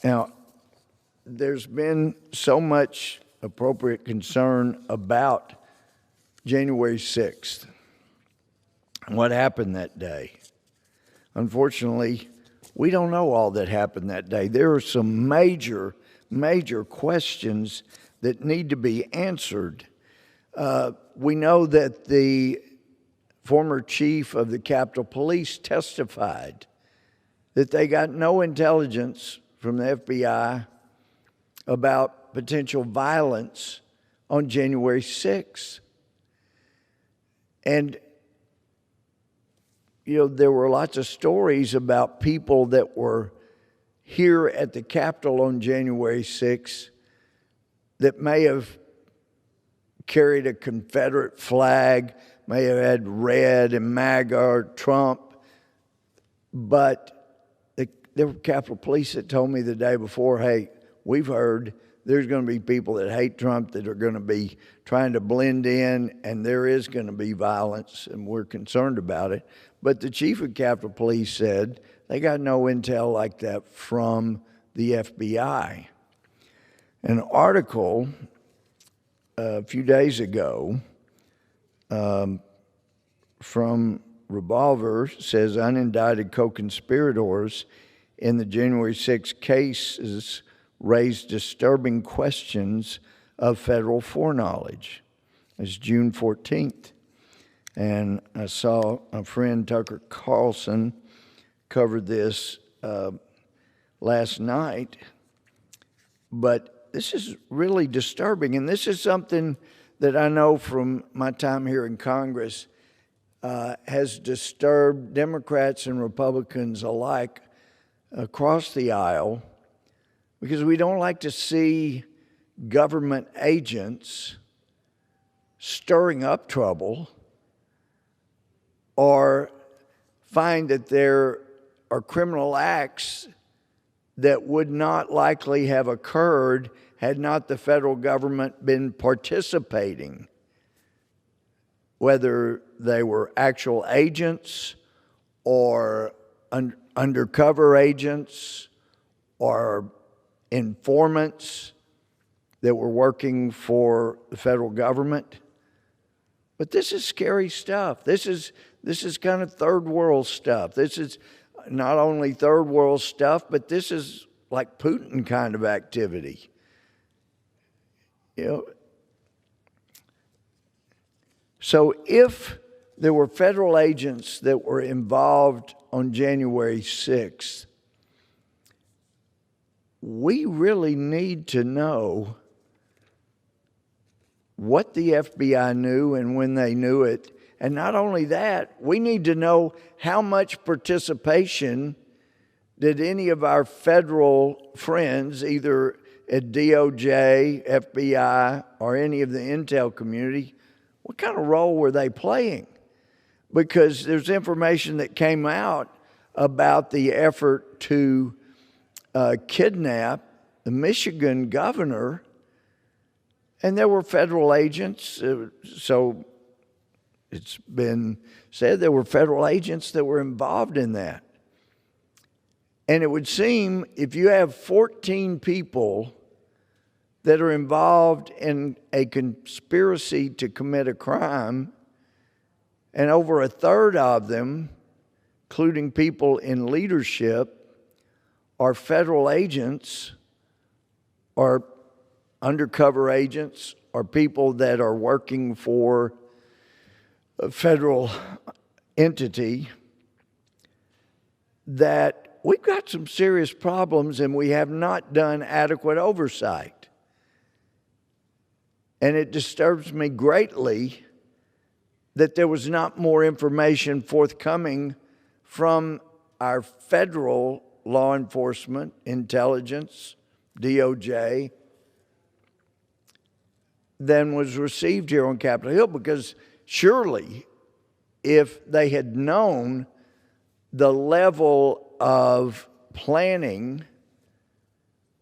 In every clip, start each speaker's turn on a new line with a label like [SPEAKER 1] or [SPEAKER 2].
[SPEAKER 1] Now, there's been so much appropriate concern about January 6th, what happened that day. Unfortunately, we don't know all that happened that day. There are some major questions that need to be answered. We know that the former chief of the Capitol Police testified that they got no intelligence from the FBI about potential violence on January 6th. And, there were lots of stories about people that were here at the Capitol on January 6th that may have carried a Confederate flag, may have had red and MAGA or Trump, but there were Capitol Police that told me the day before, hey, we've heard there's going to be people that hate Trump that are going to be trying to blend in, and there is going to be violence, and we're concerned about it. But the chief of Capitol Police said they got no intel like that from the FBI. An article a few days ago from Revolver says unindicted co-conspirators in the January 6th cases raised disturbing questions of federal foreknowledge. It's June 14th. And I saw a friend, Tucker Carlson, covered this last night. But this is really disturbing. And this is something that I know from my time here in Congress has disturbed Democrats and Republicans alike across the aisle, because we don't like to see government agents stirring up trouble or find that there are criminal acts that would not likely have occurred had not the federal government been participating, whether they were actual agents or undercover agents or informants that were working for the federal government. But this is scary stuff. This is kind of third world stuff. This is not only third world stuff, but this is like Putin kind of activity. So if there were federal agents that were involved on January 6th, we really need to know what the FBI knew and when they knew it. And not only that, we need to know how much participation did any of our federal friends, either at DOJ, FBI, or any of the intel community, what kind of role were they playing? Because there's information that came out about the effort to kidnap the Michigan governor, and there were federal agents. So it's been said there were federal agents that were involved in that. And it would seem if you have 14 people that are involved in a conspiracy to commit a crime, and over a third of them, including people in leadership, are federal agents or undercover agents or people that are working for a federal entity, that we've got some serious problems and we have not done adequate oversight. And it disturbs me greatly that there was not more information forthcoming from our federal law enforcement, intelligence, DOJ, than was received here on Capitol Hill, because surely if they had known the level of planning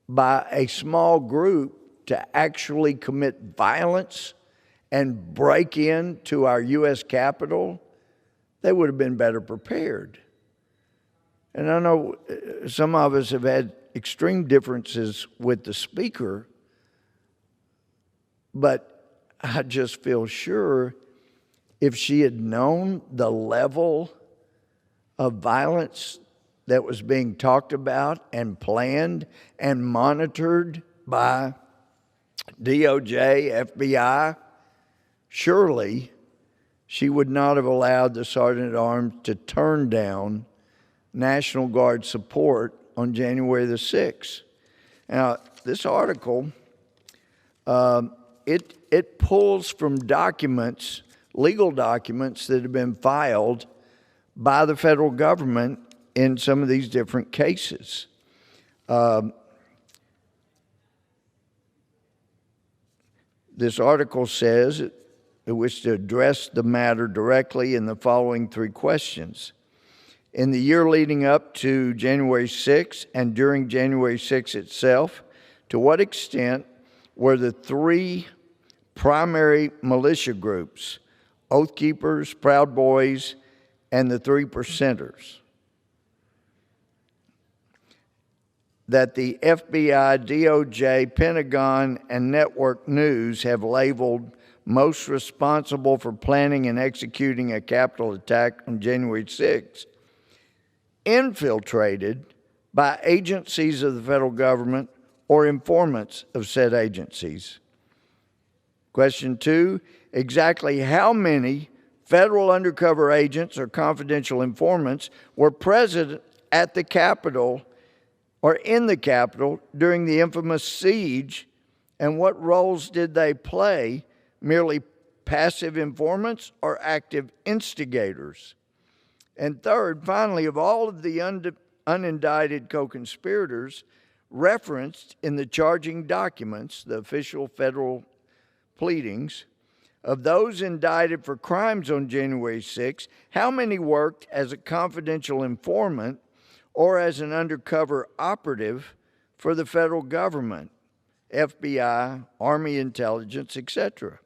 [SPEAKER 1] by a small group to actually commit violence and break into our U.S. Capitol, they would have been better prepared. And I know some of us have had extreme differences with the speaker, but I just feel sure if she had known the level of violence that was being talked about and planned and monitored by DOJ, FBI, surely she would not have allowed the Sergeant at Arms to turn down National Guard support on January the 6th. Now, this article, it pulls from documents, legal documents that have been filed by the federal government in some of these different cases. This article says it wishes to address the matter directly in the following three questions. In the year leading up to January 6 and during January 6 itself, to what extent were the three primary militia groups, Oath Keepers, Proud Boys, and the 3%ers, that the FBI, DOJ, Pentagon, and Network News have labeled most responsible for planning and executing a Capitol attack on January 6th, infiltrated by agencies of the federal government or informants of said agencies? Question 2, exactly how many federal undercover agents or confidential informants were present at the Capitol or in the Capitol during the infamous siege, and what roles did they play, merely passive informants or active instigators? And third, finally, of all of the unindicted co-conspirators referenced in the charging documents, the official federal pleadings, of those indicted for crimes on January 6, how many worked as a confidential informant or as an undercover operative for the federal government, FBI, Army intelligence, etc.?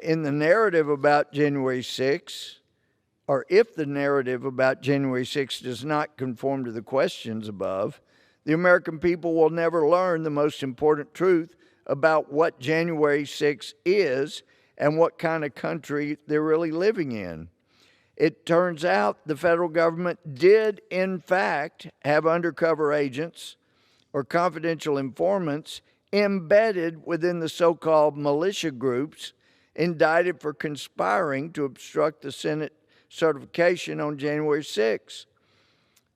[SPEAKER 1] In the narrative about January 6, or if the narrative about January 6 does not conform to the questions above, the American people will never learn the most important truth about what January 6 is and what kind of country they're really living in. It turns out the federal government did, in fact, have undercover agents or confidential informants embedded within the so-called militia groups indicted for conspiring to obstruct the Senate certification on January 6.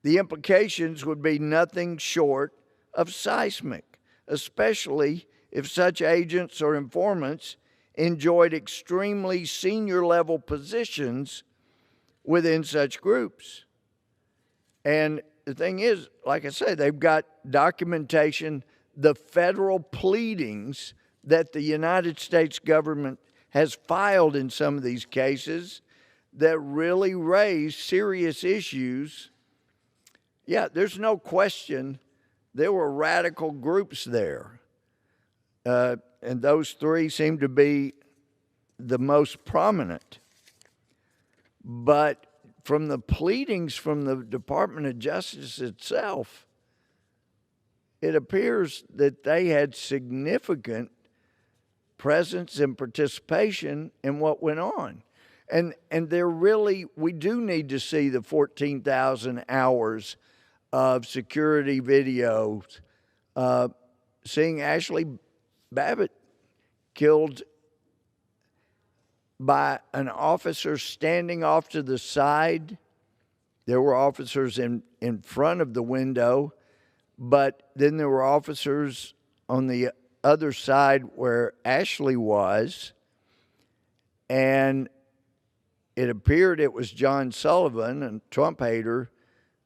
[SPEAKER 1] The implications would be nothing short of seismic, especially if such agents or informants enjoyed extremely senior level positions within such groups. And the thing is, like I say, they've got documentation, the federal pleadings that the United States government has filed in some of these cases that really raise serious issues. Yeah, there's no question there were radical groups there. And those three seem to be the most prominent. But from the pleadings from the Department of Justice itself, it appears that they had significant presence and participation in what went on. And they're really, we do need to see the 14,000 hours of security videos, seeing Ashley Babbitt killed by an officer standing off to the side. There were officers in front of the window, but then there were officers on the other side where Ashley was, and it appeared it was John Sullivan, a Trump hater,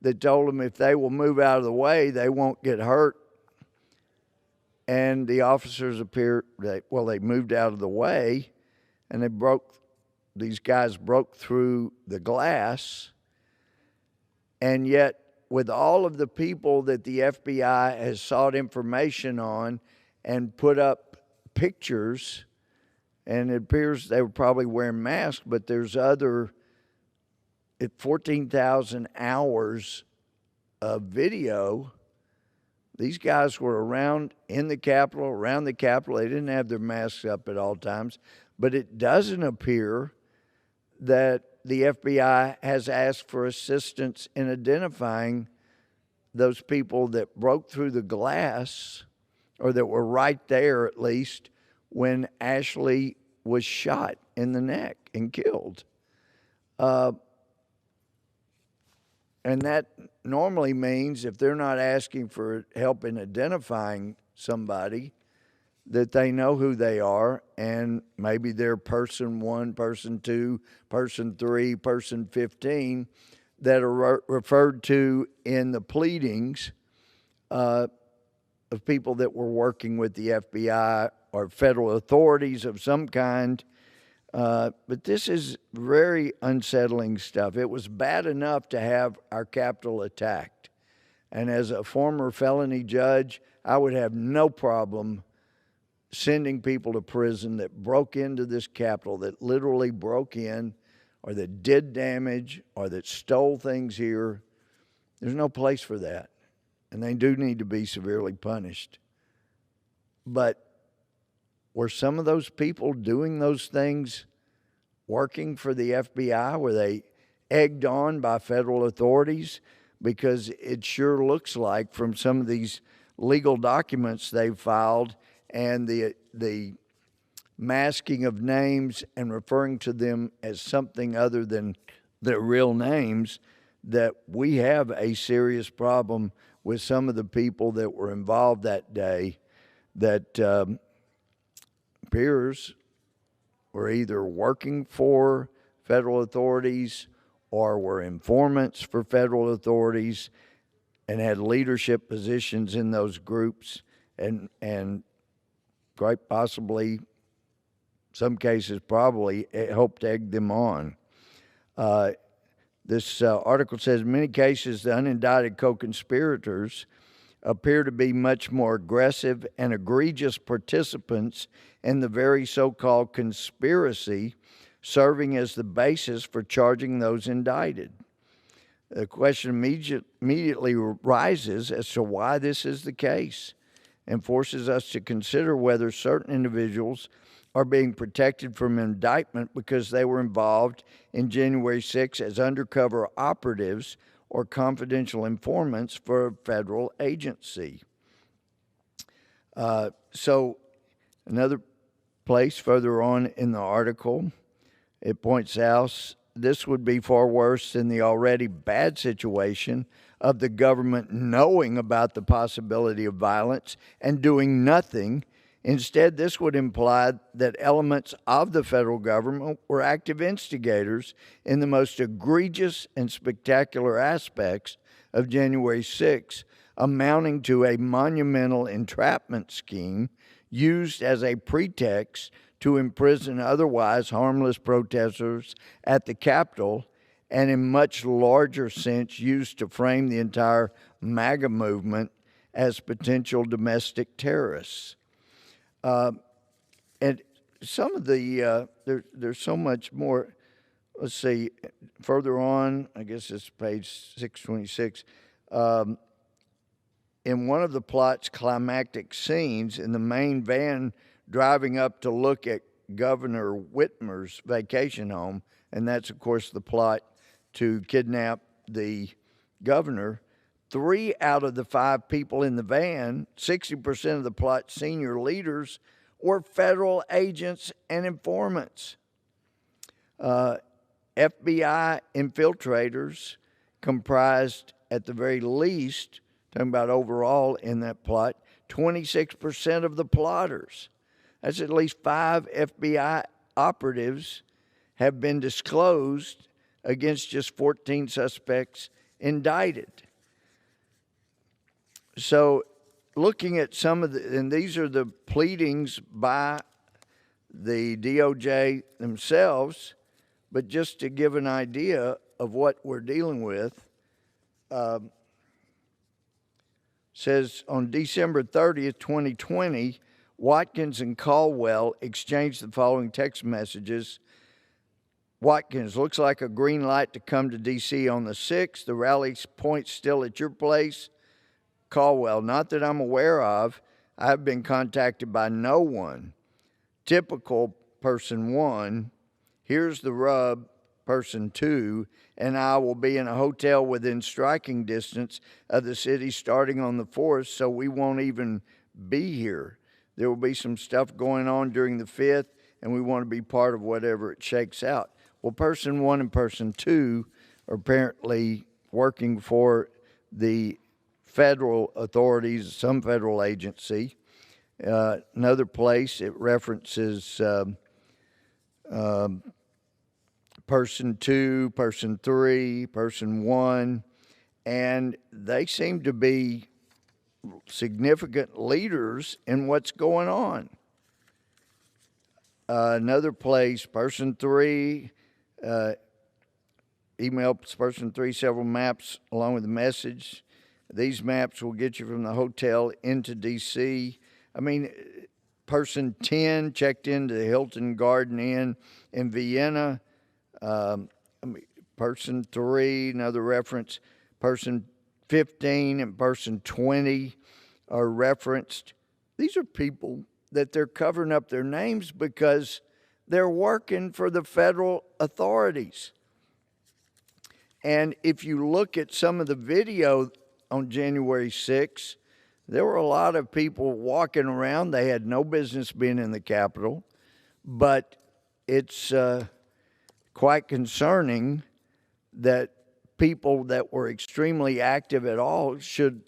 [SPEAKER 1] that told them if they will move out of the way, they won't get hurt. And the officers they moved out of the way, and these guys broke through the glass. And yet, with all of the people that the FBI has sought information on and put up pictures, and it appears they were probably wearing masks, but there's other at 14,000 hours of video. These guys were around in the Capitol, around the Capitol. They didn't have their masks up at all times. But it doesn't appear that the FBI has asked for assistance in identifying those people that broke through the glass, or that were right there at least, when Ashley was shot in the neck and killed. And that normally means, if they're not asking for help in identifying somebody, that they know who they are, and maybe they're person 1, person 2, person 3, person 15 that are referred to in the pleadings of people that were working with the FBI or federal authorities of some kind. But this is very unsettling stuff. It was bad enough to have our Capitol attacked. And as a former felony judge, I would have no problem sending people to prison that broke into this Capitol, that literally broke in, or that did damage, or that stole things here. There's no place for that. And they do need to be severely punished. But were some of those people doing those things working for the FBI? Were they egged on by federal authorities? Because it sure looks like, from some of these legal documents they've filed and the masking of names and referring to them as something other than their real names, that we have a serious problem with some of the people that were involved that day that appears were either working for federal authorities or were informants for federal authorities and had leadership positions in those groups, and quite possibly, some cases probably, helped egg them on. This article says, in many cases, the unindicted co-conspirators appear to be much more aggressive and egregious participants in the very so-called conspiracy, serving as the basis for charging those indicted. The question immediately rises as to why this is the case, and forces us to consider whether certain individuals are being protected from indictment because they were involved in January 6 as undercover operatives or confidential informants for a federal agency. So another place further on in the article, it points out this would be far worse than the already bad situation of the government knowing about the possibility of violence and doing nothing. Instead, this would imply that elements of the federal government were active instigators in the most egregious and spectacular aspects of January 6, amounting to a monumental entrapment scheme used as a pretext to imprison otherwise harmless protesters at the Capitol, and in much larger sense used to frame the entire MAGA movement as potential domestic terrorists. And some of the, there's so much more. Let's see, further on, I guess it's page 626. In one of the plot's climactic scenes, in the main van driving up to look at Governor Whitmer's vacation home, and that's, of course, the plot to kidnap the governor, 3 out of the 5 people in the van, 60% of the plot's senior leaders, were federal agents and informants. FBI infiltrators comprised, at the very least, talking about overall in that plot, 26% of the plotters. That's at least 5 FBI operatives have been disclosed against just 14 suspects indicted. So looking at some of the, and these are the pleadings by the DOJ themselves, but just to give an idea of what we're dealing with, says on December 30th, 2020, Watkins and Caldwell exchanged the following text messages Watkins, looks like a green light to come to D.C. on the 6th. The rally point still at your place. Caldwell, not that I'm aware of. I've been contacted by no one. Typical person 1. Here's the rub, person 2. And I will be in a hotel within striking distance of the city starting on the 4th, so we won't even be here. There will be some stuff going on during the 5th, and we want to be part of whatever it shakes out. Well, person 1 and person 2 are apparently working for the federal authorities, some federal agency. Another place, it references person 2, person 3, person 1, and they seem to be significant leaders in what's going on. Another place, person 3, email person 3 several maps along with a message. These maps will get you from the hotel into D.C. I mean, person 10 checked into the Hilton Garden Inn in Vienna. Person 3, another reference. Person 15 and person 20 are referenced. These are people that they're covering up their names because they're working for the federal authorities. And if you look at some of the video on January 6th, there were a lot of people walking around. They had no business being in the Capitol, but it's quite concerning that people that were extremely active at all should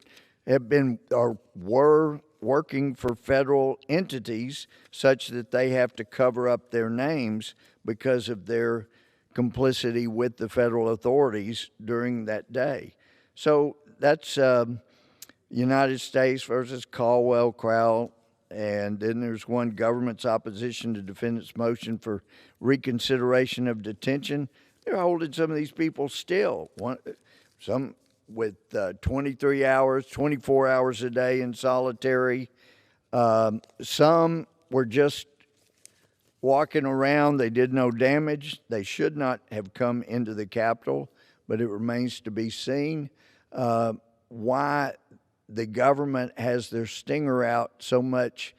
[SPEAKER 1] have been or were working for federal entities such that they have to cover up their names because of their complicity with the federal authorities during that day. So that's United States versus Caldwell Crowell. And then there's one, government's opposition to defendant's motion for reconsideration of detention. They're holding some of these people still. Some with 23 hours, 24 hours a day in solitary. Some were just walking around. They did no damage. They should not have come into the Capitol, but it remains to be seen why the government has their stinger out so much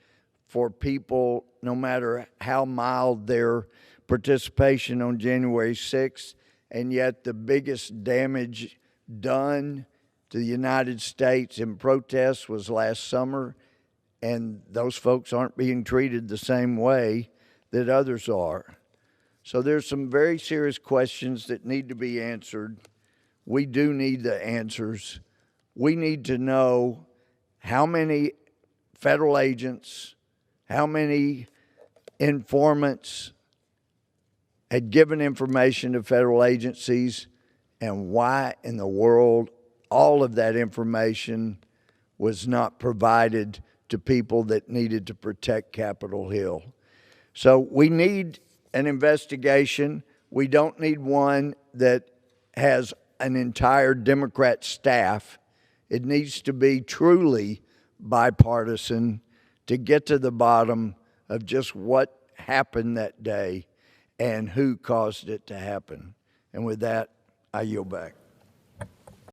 [SPEAKER 1] for people, no matter how mild their participation on January 6th, and yet the biggest damage done to the United States in protests was last summer, and those folks aren't being treated the same way that others are. So there's some very serious questions that need to be answered. We do need the answers. We need to know how many federal agents, how many informants had given information to federal agencies, and why in the world all of that information was not provided to people that needed to protect Capitol Hill. So we need an investigation. We don't need one that has an entire Democrat staff. It needs to be truly bipartisan to get to the bottom of just what happened that day and who caused it to happen. And with that, I yield back.